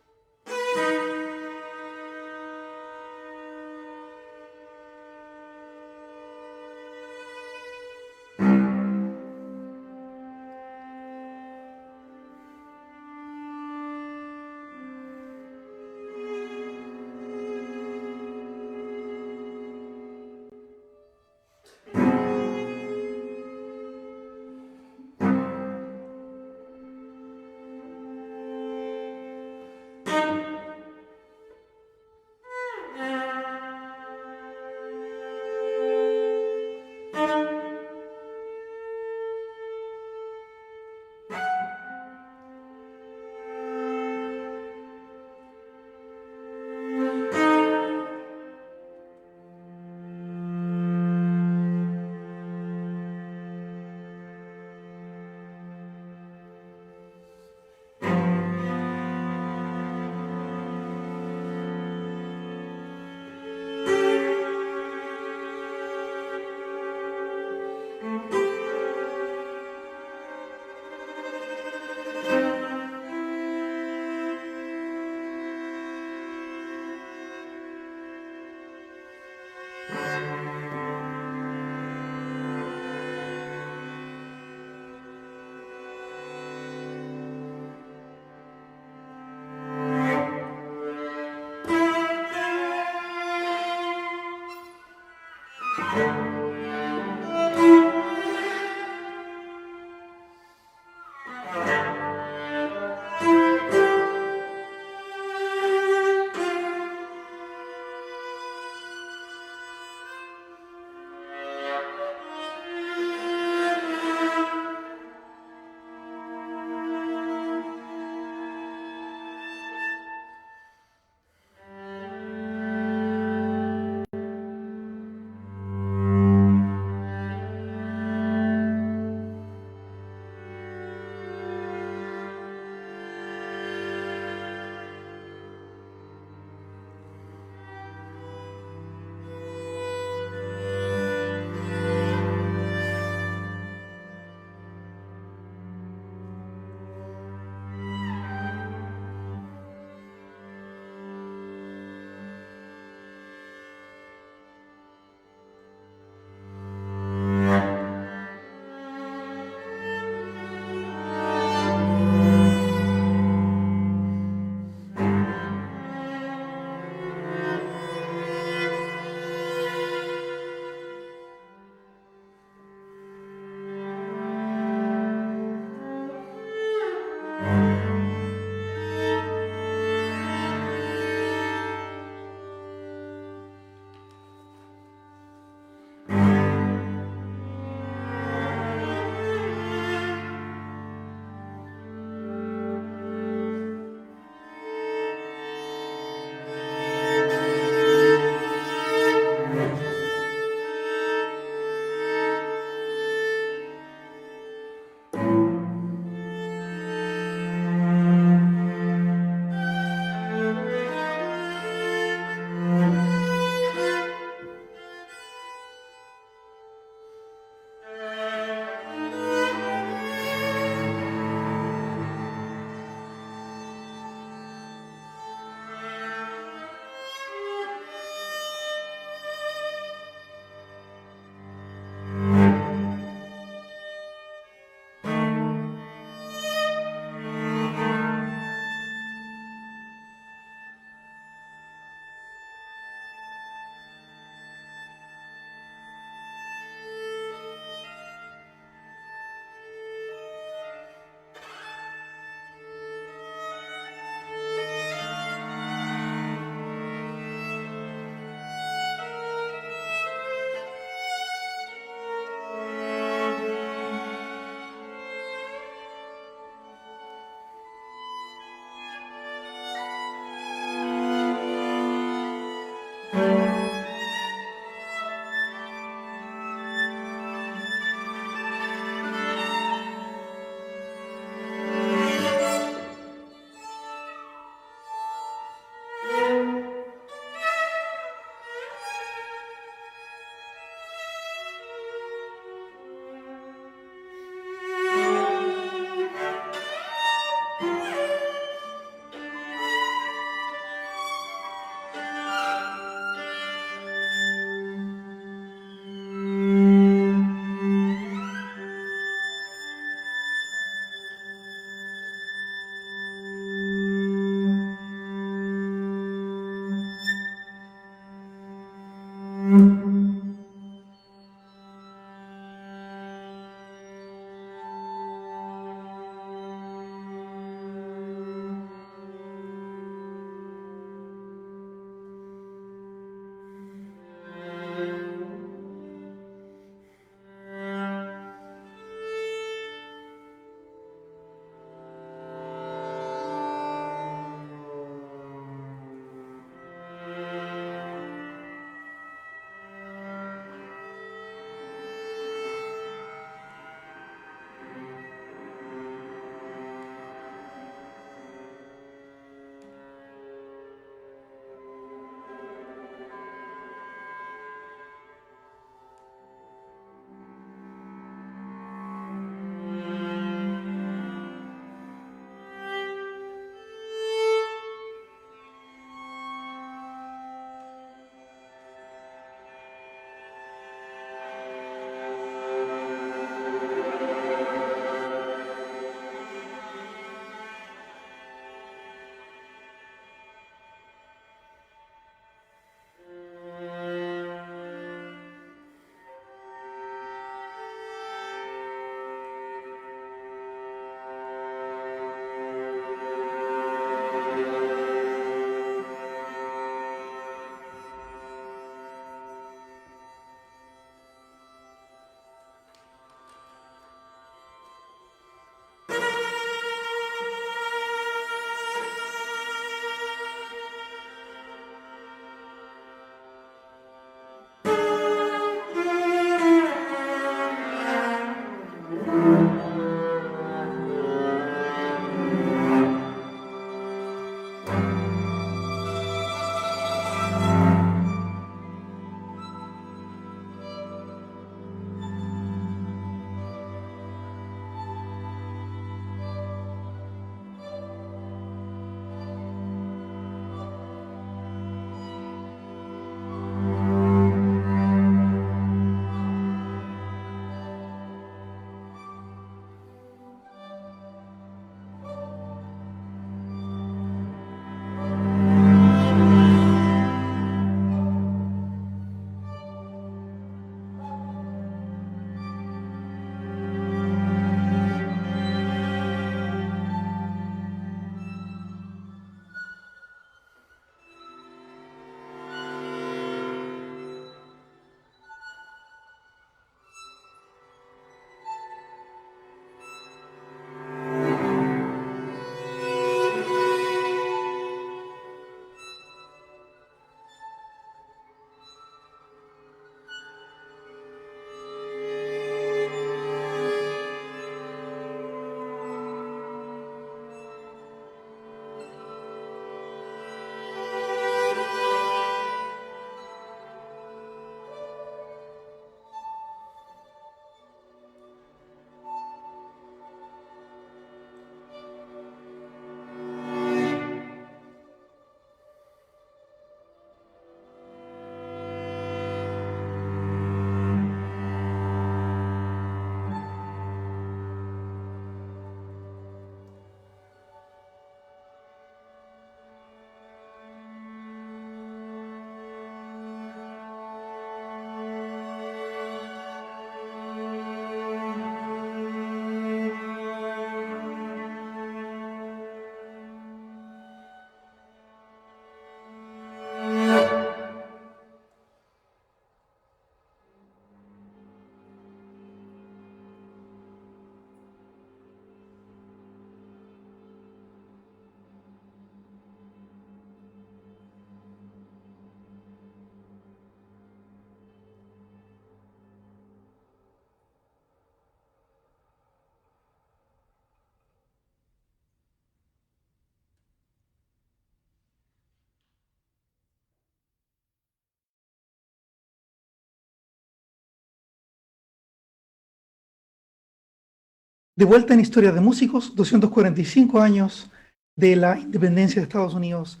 De vuelta en Historia de Músicos, 245 años de la independencia de Estados Unidos.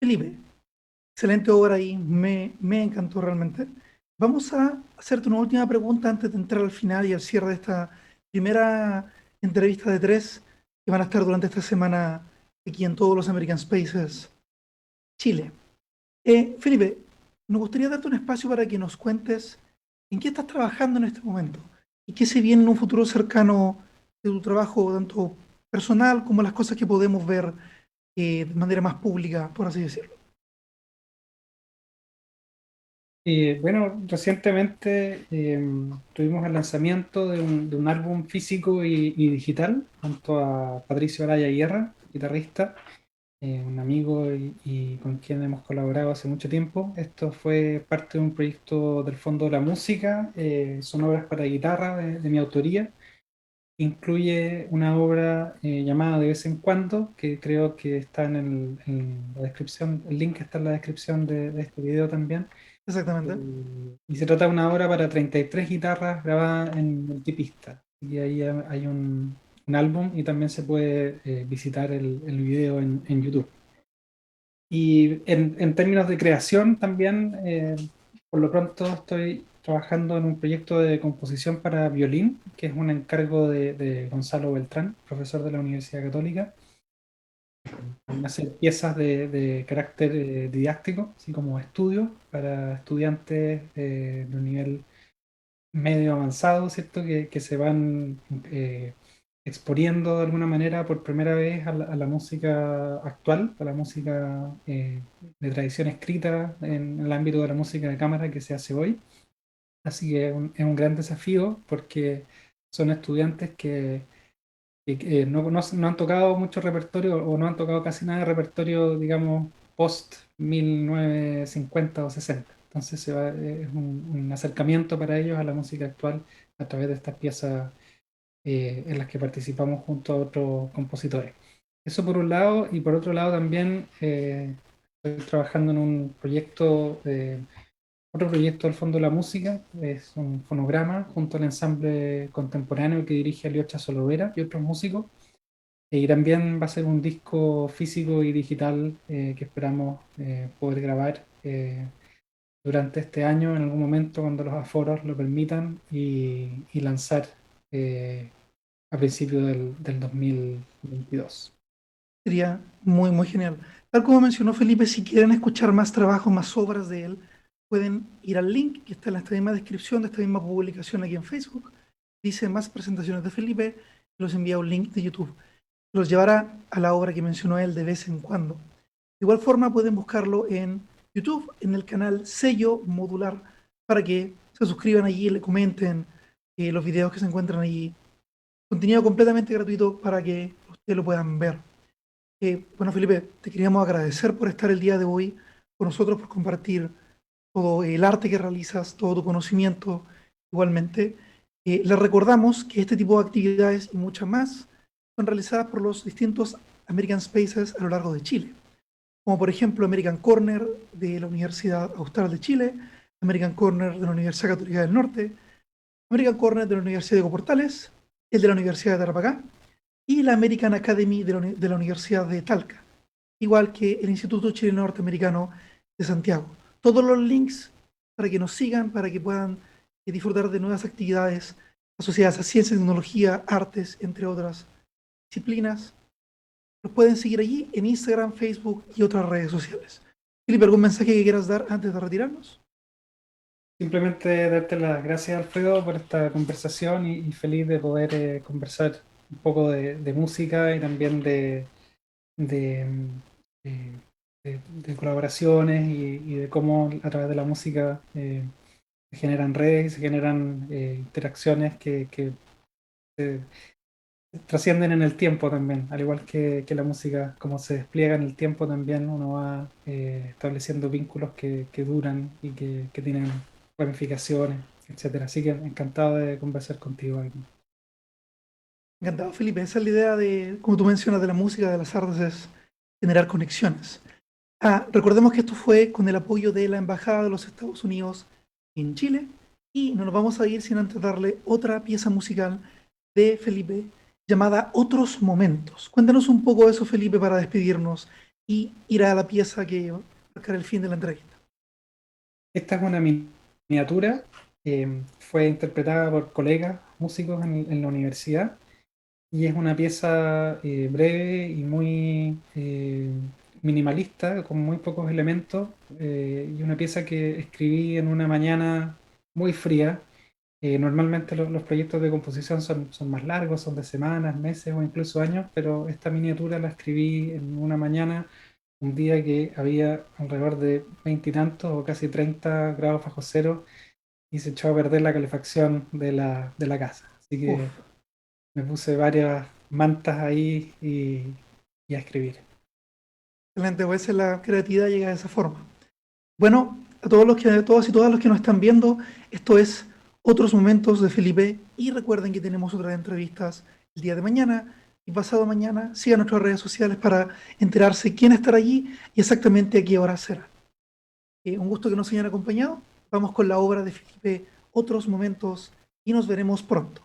Felipe, excelente obra y me encantó realmente. Vamos a hacerte una última pregunta antes de entrar al final y al cierre de esta primera entrevista de tres que van a estar durante esta semana aquí en todos los American Spaces Chile. Felipe, nos gustaría darte un espacio para que nos cuentes en qué estás trabajando en este momento y qué se viene en un futuro cercano de tu trabajo, tanto personal como las cosas que podemos ver de manera más pública, por así decirlo. Bueno, recientemente tuvimos el lanzamiento de un álbum físico y digital junto a Patricio Araya Guerra, guitarrista, un amigo y con quien hemos colaborado hace mucho tiempo. Esto fue parte de un proyecto del Fondo de la Música, son obras para guitarra de mi autoría. Incluye una obra llamada De vez en cuando, que creo que está en la descripción, el link está en la descripción de este video también. Exactamente. Y se trata de una obra para 33 guitarras grabada en multipista. Y ahí hay un álbum y también se puede visitar el video en YouTube. Y en términos de creación también, por lo pronto estoy trabajando en un proyecto de composición para violín, que es un encargo de Gonzalo Beltrán, profesor de la Universidad Católica, en hacer piezas de carácter didáctico, así como estudios para estudiantes de un nivel medio avanzado, ¿cierto? Que se van exponiendo de alguna manera por primera vez a la música actual, a la música de tradición escrita en el ámbito de la música de cámara que se hace hoy. Así que es un gran desafío porque son estudiantes que no han tocado mucho repertorio o no han tocado casi nada de repertorio, digamos, post 1950 o 60. Entonces es un acercamiento para ellos a la música actual a través de estas piezas en las que participamos junto a otros compositores. Eso por un lado, y por otro lado también estoy trabajando en un proyecto, otro proyecto del Fondo de la Música, es un fonograma junto al ensamble contemporáneo que dirige Aliocha Solovera y otros músicos. Y también va a ser un disco físico y digital que esperamos poder grabar durante este año, en algún momento, cuando los aforos lo permitan, y lanzar eh, a principios del 2022. Sería muy genial. Tal como mencionó Felipe, si quieren escuchar más trabajo, más obras de él, pueden ir al link que está en esta misma descripción de esta misma publicación aquí en Facebook. Dice más presentaciones de Felipe, los envía un link de YouTube. Los llevará a la obra que mencionó él de vez en cuando. De igual forma pueden buscarlo en YouTube, en el canal Sello Modular, para que se suscriban allí y le comenten los videos que se encuentran allí. Contenido completamente gratuito para que ustedes lo puedan ver. Bueno, Felipe, te queríamos agradecer por estar el día de hoy con nosotros, por compartir todo el arte que realizas, todo tu conocimiento. Igualmente, les recordamos que este tipo de actividades y muchas más son realizadas por los distintos American Spaces a lo largo de Chile, como por ejemplo American Corner de la Universidad Austral de Chile, American Corner de la Universidad Católica del Norte, American Corner de la Universidad de Portales, el de la Universidad de Tarapacá y la American Academy de la Universidad de Talca, igual que el Instituto Chileno Norteamericano de Santiago. Todos los links para que nos sigan, para que puedan disfrutar de nuevas actividades asociadas a ciencia, tecnología, artes, entre otras disciplinas. Los pueden seguir allí en Instagram, Facebook y otras redes sociales. Felipe, ¿algún mensaje que quieras dar antes de retirarnos? Simplemente darte las gracias, Alfredo, por esta conversación y feliz de poder conversar un poco de música y también de, eh, de colaboraciones y de cómo a través de la música se generan redes, se generan interacciones que se trascienden en el tiempo también, al igual que la música, como se despliega en el tiempo también, uno va estableciendo vínculos que duran y que tienen ramificaciones, etcétera. Así que encantado de conversar contigo, Agni. Encantado, Felipe. Esa es la idea de, como tú mencionas, de la música, de las artes, es generar conexiones. Recordemos que esto fue con el apoyo de la Embajada de los Estados Unidos en Chile y no nos vamos a ir sin antes darle otra pieza musical de Felipe llamada Otros Momentos. Cuéntanos un poco de eso, Felipe, para despedirnos y ir a la pieza que marcará el fin de la entrevista. Esta es una miniatura, fue interpretada por colegas músicos en la universidad y es una pieza breve y muy minimalista, con muy pocos elementos, y una pieza que escribí en una mañana muy fría. Normalmente los proyectos de composición son más largos, son de semanas, meses o incluso años, pero esta miniatura la escribí en una mañana, un día que había alrededor de 20 y tantos o casi 30 grados bajo cero y se echó a perder la calefacción de la casa. Así que Uf, me puse varias mantas ahí y a escribir. excelente, pues a veces la creatividad llega de esa forma. Bueno, a todos los que, a todos y todas los que nos están viendo, esto es Otros Momentos de Felipe y recuerden que tenemos otras entrevistas el día de mañana y pasado mañana. Sigan nuestras redes sociales para enterarse quién estará allí y exactamente a qué hora será. Un gusto que nos hayan acompañado. Vamos con la obra de Felipe, Otros Momentos y nos veremos pronto.